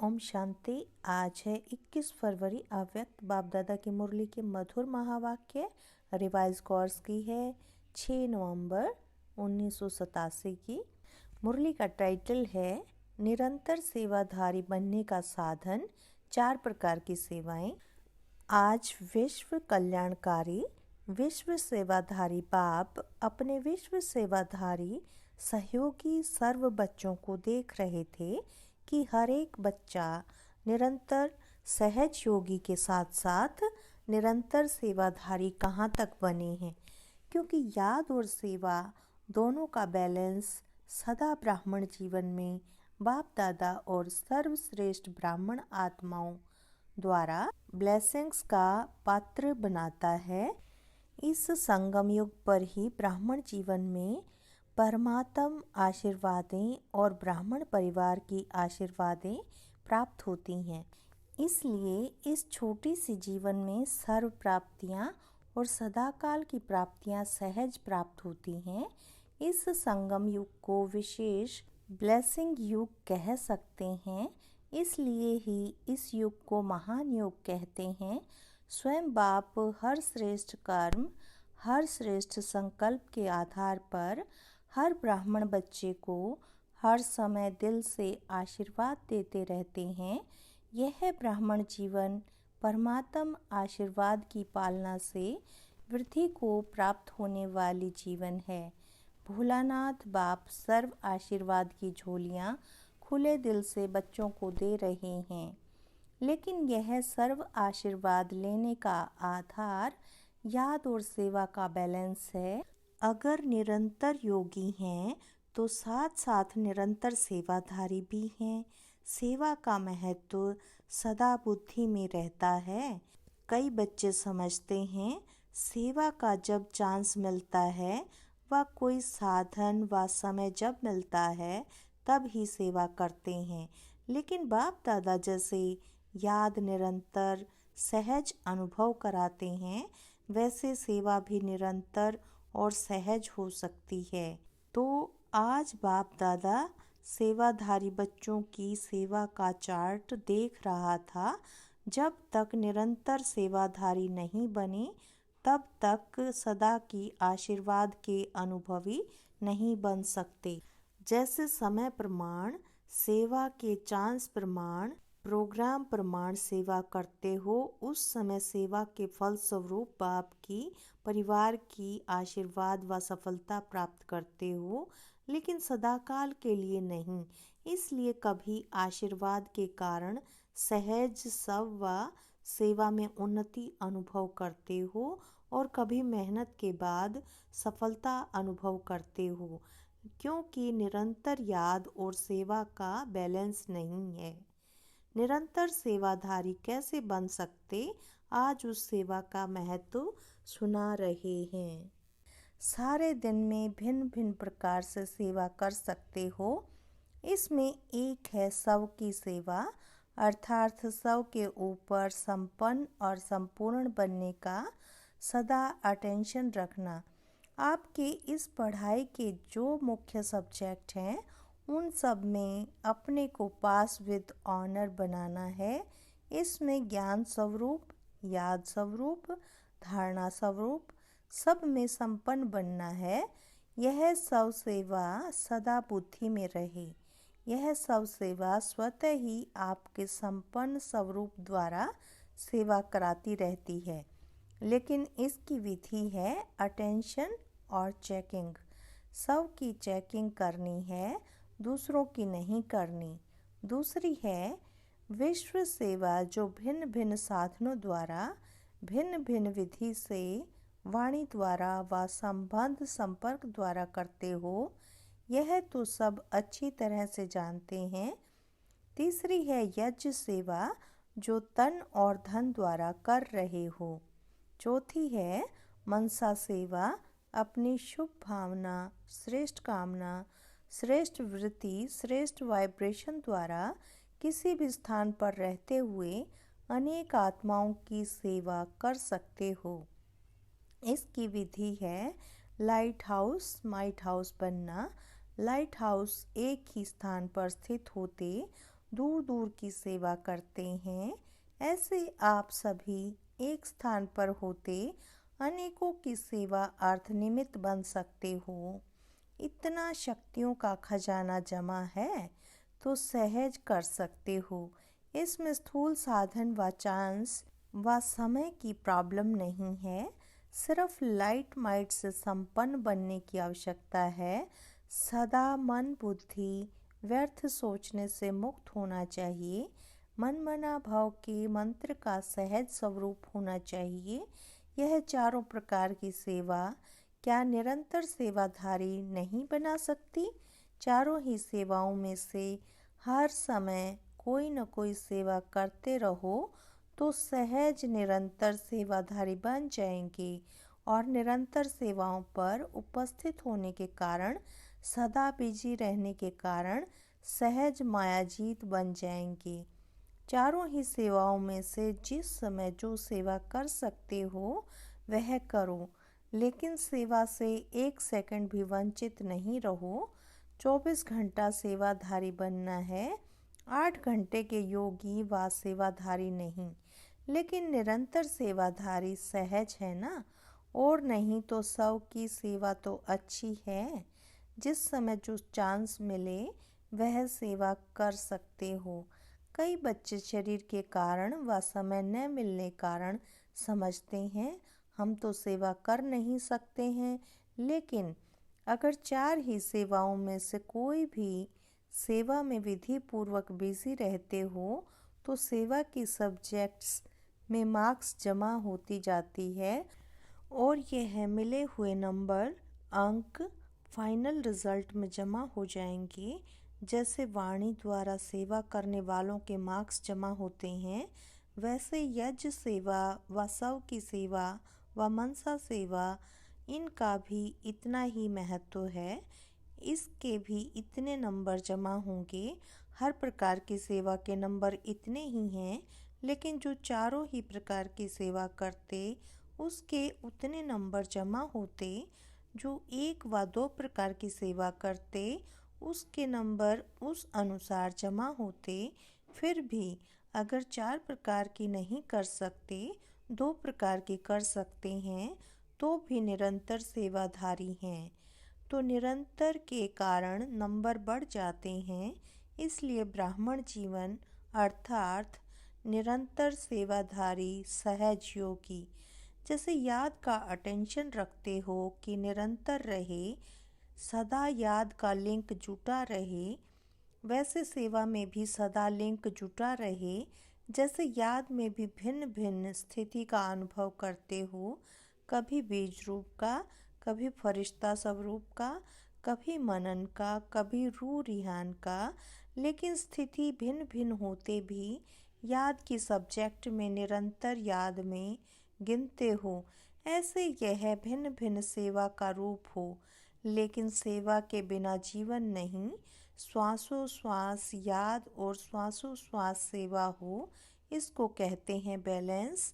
ओम शांति। आज है 21 फरवरी। अव्यक्त बाप दादा की मुरली के मधुर महावाक्य रिवाइज कोर्स की है 6 नवंबर 1987 की। मुरली का टाइटल है निरंतर सेवाधारी बनने का साधन, 4 प्रकार की सेवाएं। आज विश्व कल्याणकारी विश्व सेवाधारी बाप अपने विश्व सेवाधारी सहयोगी सर्व बच्चों को देख रहे थे कि हर एक बच्चा निरंतर सहज योगी के साथ साथ निरंतर सेवाधारी कहाँ तक बने हैं, क्योंकि याद और सेवा दोनों का बैलेंस सदा ब्राह्मण जीवन में बाप दादा और सर्वश्रेष्ठ ब्राह्मण आत्माओं द्वारा ब्लेसिंग्स का पात्र बनाता है। इस संगम युग पर ही ब्राह्मण जीवन में परमात्म आशीर्वादें और ब्राह्मण परिवार की आशीर्वादें प्राप्त होती हैं। इसलिए इस छोटी सी जीवन में सर्व प्राप्तियां और सदाकाल की प्राप्तियां सहज प्राप्त होती हैं। इस संगम युग को विशेष ब्लेसिंग युग कह सकते हैं। इसलिए ही इस युग को महान युग कहते हैं। स्वयं बाप हर श्रेष्ठ कर्म, हर श्रेष्ठ संकल्प के आधार पर हर ब्राह्मण बच्चे को हर समय दिल से आशीर्वाद देते रहते हैं। यह ब्राह्मण जीवन परमात्म आशीर्वाद की पालना से वृद्धि को प्राप्त होने वाली जीवन है। भोलानाथ बाप सर्व आशीर्वाद की झोलियाँ खुले दिल से बच्चों को दे रहे हैं, लेकिन यह सर्व आशीर्वाद लेने का आधार याद और सेवा का बैलेंस है। अगर निरंतर योगी हैं तो साथ साथ निरंतर सेवाधारी भी हैं। सेवा का महत्व सदा बुद्धि में रहता है। कई बच्चे समझते हैं सेवा का जब चांस मिलता है व कोई साधन व समय जब मिलता है तब ही सेवा करते हैं, लेकिन बाप दादा जैसे याद निरंतर सहज अनुभव कराते हैं वैसे सेवा भी निरंतर और सहज हो सकती है। तो आज बाप दादा सेवाधारी बच्चों की सेवा का चार्ट देख रहा था। जब तक निरंतर सेवाधारी नहीं बने तब तक सदा की आशीर्वाद के अनुभवी नहीं बन सकते। जैसे समय प्रमाण, सेवा के चांस प्रमाण, प्रोग्राम प्रमाण सेवा करते हो, उस समय सेवा के फल स्वरूप बाप की परिवार की आशीर्वाद व सफलता प्राप्त करते हो, लेकिन सदाकाल के लिए नहीं। इसलिए कभी आशीर्वाद के कारण सहज सब व सेवा में उन्नति अनुभव करते हो और कभी मेहनत के बाद सफलता अनुभव करते हो, क्योंकि निरंतर याद और सेवा का बैलेंस नहीं है। निरंतर सेवाधारी कैसे बन सकते, आज उस सेवा का महत्व सुना रहे हैं। सारे दिन में भिन्न भिन्न प्रकार से सेवा कर सकते हो। इसमें एक है सब की सेवा, अर्थात सब के ऊपर संपन्न और संपूर्ण बनने का सदा अटेंशन रखना। आपके इस पढ़ाई के जो मुख्य सब्जेक्ट हैं उन सब में अपने को पास विद ऑनर बनाना है। इसमें ज्ञान स्वरूप, याद स्वरूप, धारणा स्वरूप सब में संपन्न बनना है। यह सब सेवा सदा बुद्धि में रहे। यह सब सेवा स्वतः ही आपके संपन्न स्वरूप द्वारा सेवा कराती रहती है, लेकिन इसकी विधि है अटेंशन और चेकिंग। सब की चेकिंग करनी है, दूसरों की नहीं करनी। दूसरी है विश्व सेवा, जो भिन्न भिन्न साधनों द्वारा भिन्न भिन्न विधि से वाणी द्वारा व संबंध संपर्क द्वारा करते हो। यह तो सब अच्छी तरह से जानते हैं। तीसरी है यज्ञ सेवा, जो तन और धन द्वारा कर रहे हो। चौथी है मनसा सेवा, अपनी शुभ भावना, श्रेष्ठ कामना, श्रेष्ठ वृत्ति, श्रेष्ठ वाइब्रेशन द्वारा किसी भी स्थान पर रहते हुए अनेक आत्माओं की सेवा कर सकते हो। इसकी विधि है लाइट हाउस, माइट हाउस बनना। लाइट हाउस एक ही स्थान पर स्थित होते दूर दूर की सेवा करते हैं। ऐसे आप सभी एक स्थान पर होते अनेकों की सेवा अर्थ निमित्त बन सकते हो। इतना शक्तियों का खजाना जमा है तो सहज कर सकते हो। इसमें स्थूल साधन व चांस व समय की प्रॉब्लम नहीं है। सिर्फ लाइट माइट से संपन्न बनने की आवश्यकता है। सदा मन बुद्धि व्यर्थ सोचने से मुक्त होना चाहिए। मन मना भाव के मंत्र का सहज स्वरूप होना चाहिए। यह चारों प्रकार की सेवा क्या निरंतर सेवाधारी नहीं बना सकती? चारों ही सेवाओं में से हर समय कोई न कोई सेवा करते रहो तो सहज निरंतर सेवाधारी बन जाएंगे और निरंतर सेवाओं पर उपस्थित होने के कारण, सदा बिजी रहने के कारण सहज मायाजीत बन जाएंगे। चारों ही सेवाओं में से जिस समय जो सेवा कर सकते हो वह करो, लेकिन सेवा से एक सेकंड भी वंचित नहीं रहो। 24 घंटा सेवाधारी बनना है। 8 घंटे के योगी व सेवाधारी नहीं, लेकिन निरंतर सेवाधारी सहज है ना। और नहीं तो 100 की सेवा तो अच्छी है। जिस समय जो चांस मिले वह सेवा कर सकते हो। कई बच्चे शरीर के कारण व समय न मिलने कारण समझते हैं हम तो सेवा कर नहीं सकते हैं, लेकिन अगर 4 ही सेवाओं में से कोई भी सेवा में विधि पूर्वक बिजी रहते हो तो सेवा की सब्जेक्ट्स में मार्क्स जमा होती जाती है और यह मिले हुए नंबर अंक फाइनल रिजल्ट में जमा हो जाएंगे। जैसे वाणी द्वारा सेवा करने वालों के मार्क्स जमा होते हैं, वैसे यज्ञ सेवा व सव की सेवा व मनसा सेवा इनका भी इतना ही महत्व है। इसके भी इतने नंबर जमा होंगे। हर प्रकार की सेवा के नंबर इतने ही हैं, लेकिन जो चारों ही प्रकार की सेवा करते उसके उतने नंबर जमा होते। जो 1 व 2 प्रकार की सेवा करते उसके नंबर उस अनुसार जमा होते। फिर भी अगर 4 प्रकार की नहीं कर सकते, 2 प्रकार की कर सकते हैं तो भी निरंतर सेवाधारी हैं। तो निरंतर के कारण नंबर बढ़ जाते हैं। इसलिए ब्राह्मण जीवन अर्थात निरंतर सेवाधारी सहज योगी। जैसे याद का अटेंशन रखते हो कि निरंतर रहे, सदा याद का लिंक जुटा रहे, वैसे सेवा में भी सदा लिंक जुटा रहे। जैसे याद में भी भिन्न भिन्न स्थिति का अनुभव करते हो, कभी बीज रूप का, कभी फरिश्ता स्वरूप का, कभी मनन का, कभी रूह रिहान का, लेकिन स्थिति भिन्न भिन्न होते भी याद की सब्जेक्ट में निरंतर याद में गिनते हो। ऐसे यह भिन्न भिन्न सेवा का रूप हो, लेकिन सेवा के बिना जीवन नहीं। श्वासों श्वास याद और श्वासों श्वास सेवा हो, इसको कहते हैं बैलेंस।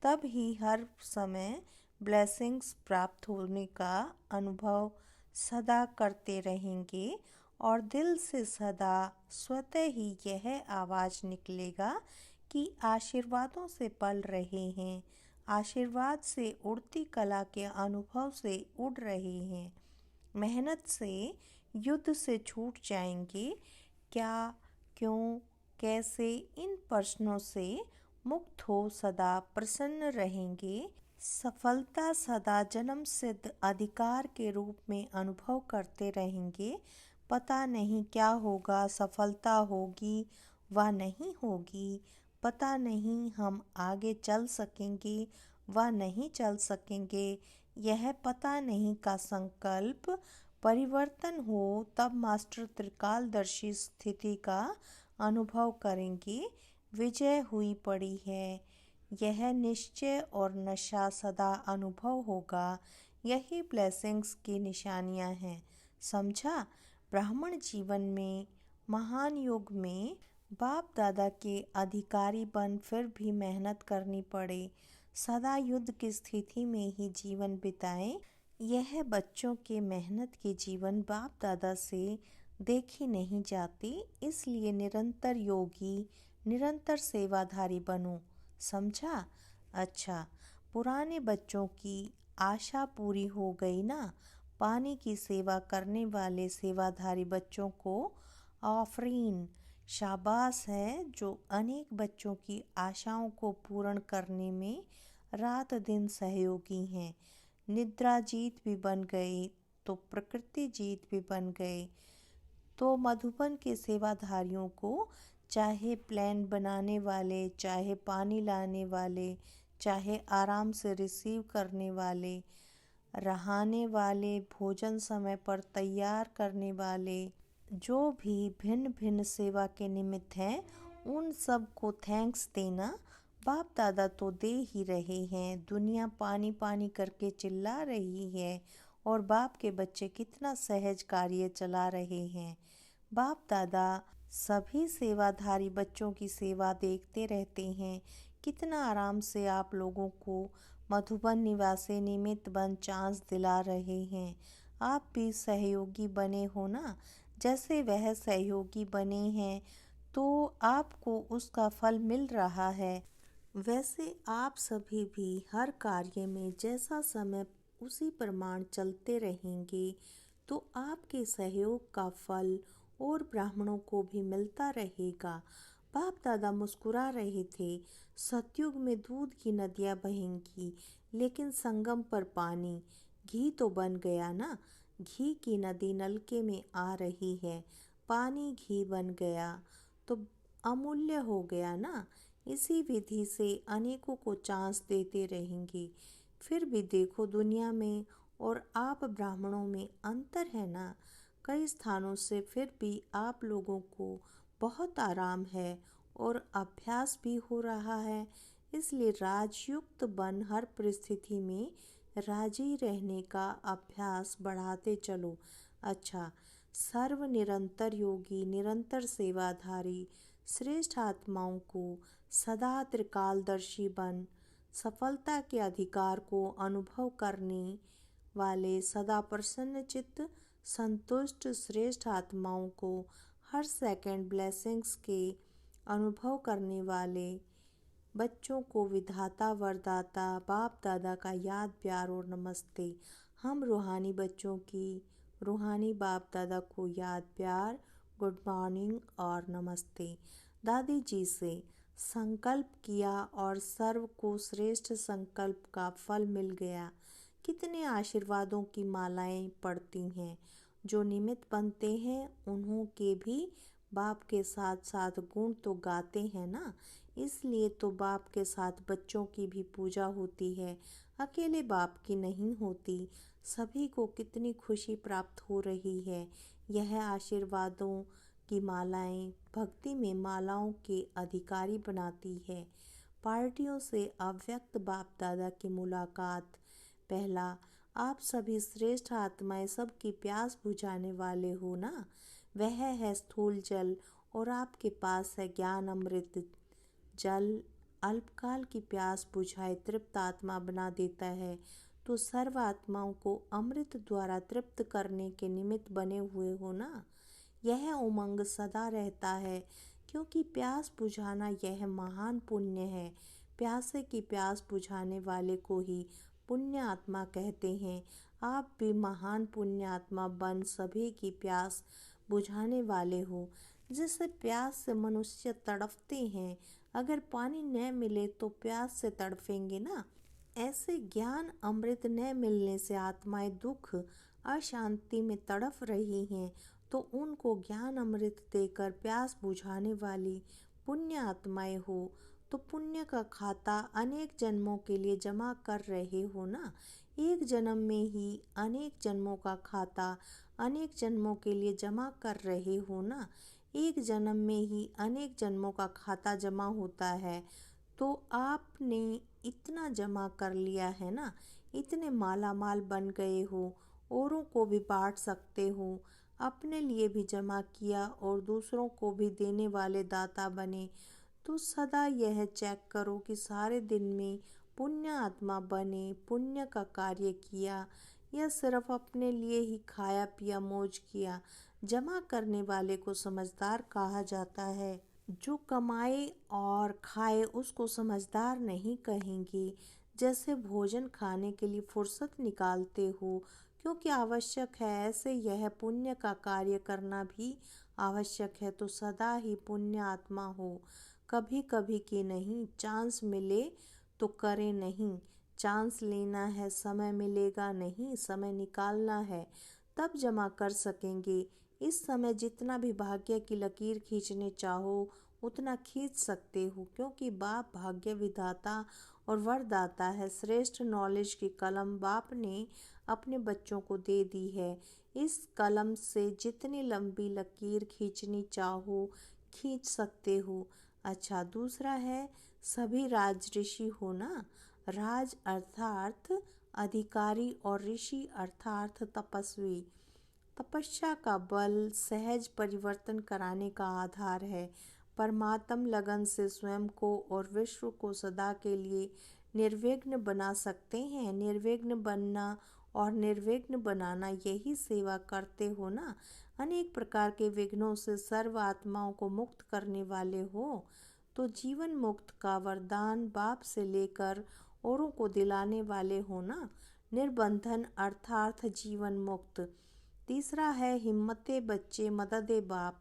तब ही हर समय ब्लेसिंग्स प्राप्त होने का अनुभव सदा करते रहेंगे और दिल से सदा स्वतः ही यह आवाज़ निकलेगा कि आशीर्वादों से पल रहे हैं, आशीर्वाद से उड़ती कला के अनुभव से उड़ रहे हैं। मेहनत से युद्ध से छूट जाएंगे। क्या, क्यों, कैसे इन प्रश्नों से मुक्त हो सदा प्रसन्न रहेंगे। सफलता सदा जन्म सिद्ध अधिकार के रूप में अनुभव करते रहेंगे। पता नहीं क्या होगा, सफलता होगी व नहीं होगी, पता नहीं हम आगे चल सकेंगे व नहीं चल सकेंगे, यह पता नहीं का संकल्प परिवर्तन हो तब मास्टर त्रिकालदर्शी स्थिति का अनुभव करेंगे। विजय हुई पड़ी है, यह निश्चय और नशा सदा अनुभव होगा। यही ब्लेसिंग्स की निशानियां हैं। समझा? ब्राह्मण जीवन में महान युग में बाप दादा के अधिकारी बन फिर भी मेहनत करनी पड़े, सदा युद्ध की स्थिति में ही जीवन बिताएं। यह बच्चों के मेहनत के जीवन बाप दादा से देखी नहीं जाती, इसलिए निरंतर योगी, निरंतर सेवाधारी बनो। समझा? अच्छा, पुराने बच्चों की आशा पूरी हो गई ना। पानी की सेवा करने वाले सेवाधारी बच्चों को आफरीन, शाबाश है, जो अनेक बच्चों की आशाओं को पूर्ण करने में रात दिन सहयोगी हैं। निद्रा जीत भी बन गई तो प्रकृति जीत भी बन गई। तो मधुबन के सेवाधारियों को, चाहे प्लान बनाने वाले, चाहे पानी लाने वाले, चाहे आराम से रिसीव करने वाले, रहाने वाले, भोजन समय पर तैयार करने वाले, जो भी भिन्न भिन्न सेवा के निमित्त हैं, उन सब को थैंक्स देना। बाप दादा तो दे ही रहे हैं, दुनिया पानी पानी करके चिल्ला रही है और बाप के बच्चे कितना सहज कार्य चला रहे हैं। बाप दादा सभी सेवाधारी बच्चों की सेवा देखते रहते हैं। कितना आराम से आप लोगों को मधुबन निवासी निमित्त बन चांस दिला रहे हैं। आप भी सहयोगी बने हो ना। जैसे वह सहयोगी बने हैं तो आपको उसका फल मिल रहा है। वैसे आप सभी भी हर कार्य में जैसा समय उसी प्रमाण चलते रहेंगे तो आपके सहयोग का फल और ब्राह्मणों को भी मिलता रहेगा। बाप दादा मुस्कुरा रहे थे। सतयुग में दूध की नदियाँ बहेंगी, लेकिन संगम पर पानी। घी तो बन गया ना। घी की नदी नलके में आ रही है, पानी घी बन गया तो अमूल्य हो गया ना। इसी विधि से अनेकों को चांस देते रहेंगे। फिर भी देखो, दुनिया में और आप ब्राह्मणों में अंतर है ना। कई स्थानों से फिर भी आप लोगों को बहुत आराम है और अभ्यास भी हो रहा है। इसलिए राजयुक्त बन हर परिस्थिति में राजी रहने का अभ्यास बढ़ाते चलो। अच्छा, सर्व निरंतर योगी, निरंतर सेवाधारी श्रेष्ठ आत्माओं को सदा त्रिकालदर्शी बन सफलता के अधिकार को अनुभव करने वाले सदा प्रसन्न चित्त संतुष्ट श्रेष्ठ आत्माओं को हर सेकंड ब्लेसिंग्स के अनुभव करने वाले बच्चों को विधाता वरदाता बाप दादा का याद प्यार और नमस्ते। हम रूहानी बच्चों की रूहानी बाप दादा को याद प्यार, गुड मॉर्निंग और नमस्ते। दादी जी से संकल्प किया और सर्व को श्रेष्ठ संकल्प का फल मिल गया। कितने आशीर्वादों की मालाएं पड़ती हैं। जो निमित्त बनते हैं उन्हों के भी बाप के साथ साथ गुण तो गाते हैं ना। इसलिए तो बाप के साथ बच्चों की भी पूजा होती है, अकेले बाप की नहीं होती। सभी को कितनी खुशी प्राप्त हो रही है। यह आशीर्वादों की मालाएं भक्ति में मालाओं के अधिकारी बनाती है। पार्टियों से अव्यक्त बाप दादा की मुलाकात। पहला, आप सभी श्रेष्ठ आत्माएं सबकी प्यास बुझाने वाले हो ना। वह है स्थूल जल और आपके पास है ज्ञान अमृत जल। अल्पकाल की प्यास बुझाए तृप्त आत्मा बना देता है, तो सर्व आत्माओं को अमृत द्वारा तृप्त करने के निमित्त बने हुए हो ना। यह उमंग सदा रहता है, क्योंकि प्यास बुझाना यह महान पुण्य है। प्यासे की प्यास बुझाने वाले को ही पुण्य आत्मा कहते हैं। आप भी महान पुण्य आत्मा बन सभी की प्यास बुझाने वाले हो। जिससे प्यास से मनुष्य तड़पते हैं, अगर पानी न मिले तो प्यास से तड़पेंगे ना। ऐसे ज्ञान अमृत न मिलने से आत्माएं दुख अशांति में तड़प रही हैं, तो उनको ज्ञान अमृत देकर प्यास बुझाने वाली पुण्य आत्माएं हो। तो पुण्य का खाता अनेक जन्मों के लिए जमा कर रहे हो ना। एक जन्म में ही अनेक जन्मों का खाता अनेक जन्मों के लिए जमा कर रहे हो ना। एक जन्म में ही अनेक जन्मों का खाता जमा होता है। तो आपने इतना जमा कर लिया है ना, इतने माला माल बन गए हो, औरों को भी बांट सकते हो। अपने लिए भी जमा किया और दूसरों को भी देने वाले दाता बने। तो सदा यह चेक करो कि सारे दिन में पुण्य आत्मा बने, पुण्य का कार्य किया, या सिर्फ अपने लिए ही खाया पिया मौज किया। जमा करने वाले को समझदार कहा जाता है। जो कमाए और खाए उसको समझदार नहीं कहेंगे। जैसे भोजन खाने के लिए फुर्सत निकालते हो क्योंकि आवश्यक है, ऐसे यह पुण्य का कार्य करना भी आवश्यक है। तो सदा ही पुण्य आत्मा हो, कभी कभी की नहीं। चांस मिले तो करे नहीं, चांस लेना है। समय मिलेगा नहीं, समय निकालना है, तब जमा कर सकेंगे। इस समय जितना भी भाग्य की लकीर खींचने चाहो उतना खींच सकते हो, क्योंकि बाप भाग्य विधाता और वरदाता है। श्रेष्ठ नॉलेज की कलम बाप ने अपने बच्चों को दे दी है। इस कलम से जितनी लंबी लकीर खींचनी चाहो खींच सकते हो। अच्छा, दूसरा है सभी राज ऋषि होना। राज अर्थात अधिकारी और ऋषि अर्थात तपस्वी। तपस्या का बल सहज परिवर्तन कराने का आधार है। परमात्म लगन से स्वयं को और विश्व को सदा के लिए निर्विघ्न बना सकते हैं। निर्विघ्न बनना और निर्विघ्न बनाना, यही सेवा करते हो ना। अनेक प्रकार के विघ्नों से सर्व आत्माओं को मुक्त करने वाले हो। तो जीवन मुक्त का वरदान बाप से लेकर औरों को दिलाने वाले हो ना। निर्बंधन अर्थात जीवन मुक्त। तीसरा है हिम्मते बच्चे मददे बाप।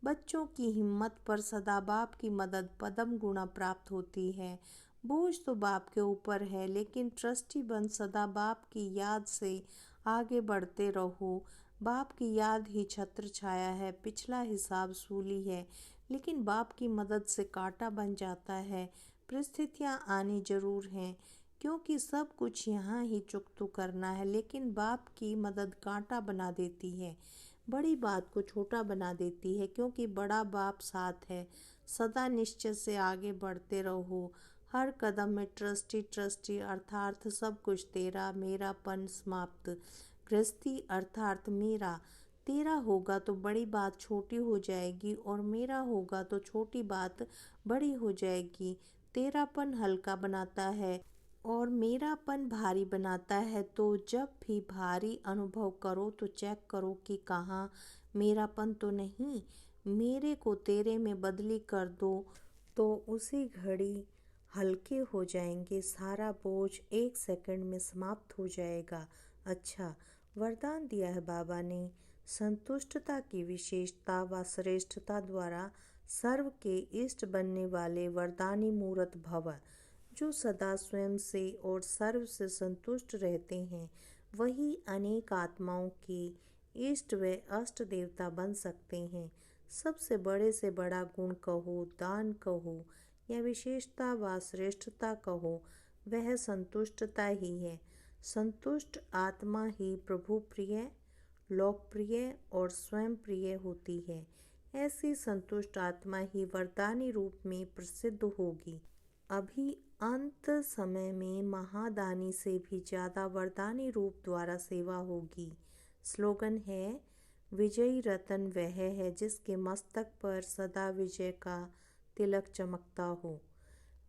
बच्चों की हिम्मत पर सदा बाप की मदद पदम गुणा प्राप्त होती है। बोझ तो बाप के ऊपर है, लेकिन ट्रस्टी बन सदा बाप की याद से आगे बढ़ते रहो। बाप की याद ही छत्र छाया है, पिछला हिसाब सूली है, लेकिन बाप की मदद से कांटा बन जाता है। परिस्थितियाँ आनी जरूर हैं, क्योंकि सब कुछ यहाँ ही चुकतो करना है, लेकिन बाप की मदद कांटा बना देती है, बड़ी बात को छोटा बना देती है, क्योंकि बड़ा बाप साथ है। सदा निश्चय से आगे बढ़ते रहो। हर कदम में ट्रस्टी ट्रस्टी अर्थात सब कुछ तेरा, मेरापन समाप्त। गृहस्थी अर्थात मेरा। तेरा होगा तो बड़ी बात छोटी हो जाएगी और मेरा होगा तो छोटी बात बड़ी हो जाएगी। तेरापन हल्का बनाता है और मेरापन भारी बनाता है। तो जब भी भारी अनुभव करो तो चेक करो कि कहाँ मेरापन तो नहीं। मेरे को तेरे में बदली कर दो तो उसी घड़ी हल्के हो जाएंगे। सारा बोझ 1 सेकंड में समाप्त हो जाएगा। अच्छा, वरदान दिया है बाबा ने। संतुष्टता की विशेषता व श्रेष्ठता द्वारा सर्व के इष्ट बनने वाले वरदानी मूर्त भव। जो सदा स्वयं से और सर्व से संतुष्ट रहते हैं, वही अनेक आत्माओं के इष्ट व अष्ट देवता बन सकते हैं। सबसे बड़े से बड़ा गुण कहो, दान कहो या विशेषता व श्रेष्ठता कहो, वह संतुष्टता ही है। संतुष्ट आत्मा ही प्रभु प्रिय, लोकप्रिय और स्वयं प्रिय होती है। ऐसी संतुष्ट आत्मा ही वरदानी रूप में प्रसिद्ध होगी। अभी अंत समय में महादानी से भी ज़्यादा वरदानी रूप द्वारा सेवा होगी। स्लोगन है, विजयी रतन वह है जिसके मस्तक पर सदा विजय का तिलक चमकता हो।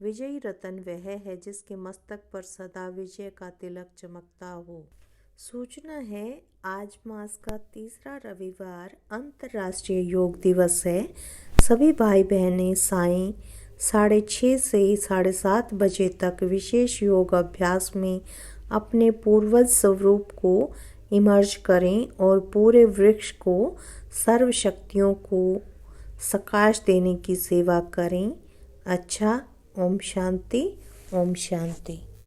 विजयी रतन वह है जिसके मस्तक पर सदा विजय का तिलक चमकता हो। सूचना है, आज मास का तीसरा रविवार अंतर्राष्ट्रीय योग दिवस है। सभी भाई बहनें सायं 6:30 से 7:30 बजे तक विशेष योग अभ्यास में अपने पूर्वज स्वरूप को इमर्ज करें और पूरे वृक्ष को सर्व शक्तियों को सकाश देने की सेवा करें। अच्छा, ओम शांति, ओम शांति।